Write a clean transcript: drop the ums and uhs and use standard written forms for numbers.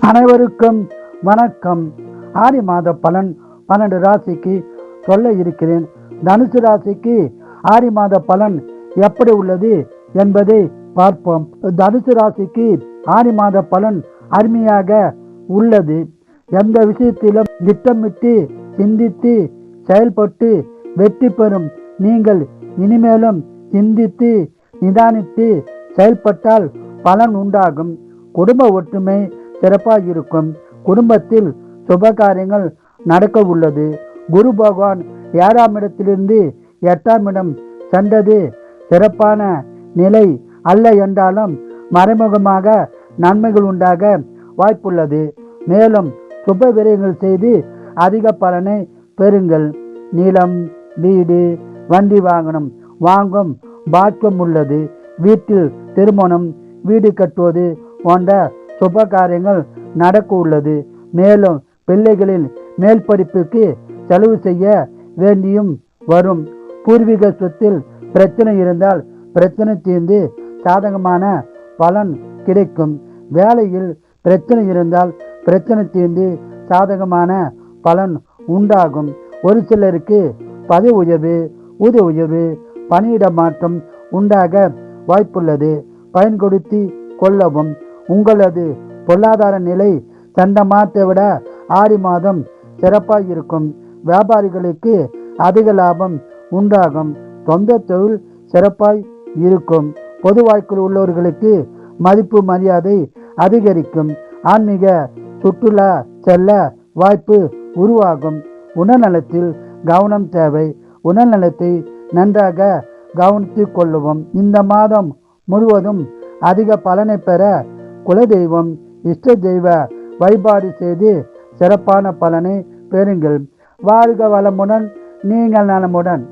அனைவருக்கும் வணக்கம். ஆடி மாத பலன் 12 ராசிக்கு சொல்ல இருக்கிறேன். தனுசு ராசிக்கு ஆடி மாத பலன் எப்படி உள்ளது என்பதை பார்ப்போம். தனுசு ராசிக்கு ஆடி மாத பலன் அருமையாக உள்ளது. எந்த விஷயத்திலும் திட்டமிட்டு சிந்தித்து செயல்பட்டு வெற்றி பெறும் நீங்கள் இனிமேலும் சிந்தித்து நிதானித்து செயல்பட்டால் பலன் உண்டாகும். குடும்ப ஒற்றுமை சிறப்பாக இருக்கும். குடும்பத்தில் சுபகாரியங்கள் நடக்க உள்ளது. குரு பகவான் 7ஆம் இடத்திலிருந்து 8ஆம் இடம் சென்றது சிறப்பான நிலை அல்ல என்றாலும் மறைமுகமாக நன்மைகள் உண்டாக வாய்ப்புள்ளது. மேலும் சுப விரயங்கள் செய்து அதிக பலனை பெறுங்கள். நிலம், வீடு, வண்டி வாகனம் வாங்கும் பாக்கியம் உள்ளது. வீட்டில் திருமணம், வீடு கட்டுவது போன்ற சுப காரியங்கள் நடக்க உள்ளது. மேலும் பிள்ளைகளின் மேல் படிப்புக்கு செலவு செய்ய வேண்டியும் வரும். பூர்வீக சொத்தில் பிரச்சனை இருந்தால் பிரச்சனை தீர்ந்து சாதகமான பலன் கிடைக்கும். வேலையில் பிரச்சனை இருந்தால் பிரச்சனை தீர்ந்து சாதகமான பலன் உண்டாகும். ஒரு சிலருக்கு பதவி உயர்வு, ஊதிய உயர்வு, பணியிட மாற்றம் உண்டாக வாய்ப்புள்ளது. பயன்படுத்தி கொள்ளவும். உங்களது பொருளாதார நிலை சென்ற மாதத்தை விட ஆடி மாதம் சிறப்பாக இருக்கும். வியாபாரிகளுக்கு அதிக லாபம் உண்டாகும். சொந்த தொழில் சிறப்பாய் இருக்கும். பொது வாழ்க்கையில் உள்ளவர்களுக்கு மதிப்பு மரியாதை அதிகரிக்கும். ஆன்மீக சுற்றுலா செல்ல வாய்ப்பு உருவாகும். உடல்நலத்தில் கவனம் தேவை. உடல்நலத்தை நன்றாக கவனித்துக் கொள்ளவும். இந்த மாதம் முழுவதும் அதிக பலனை பெற குலதெய்வம், இஷ்ட தெய்வ வழிபாடு செய்து சிறப்பான பலனை பெறுங்கள். வாழ்க வளமுடன், நீங்கள் நலமுடன்.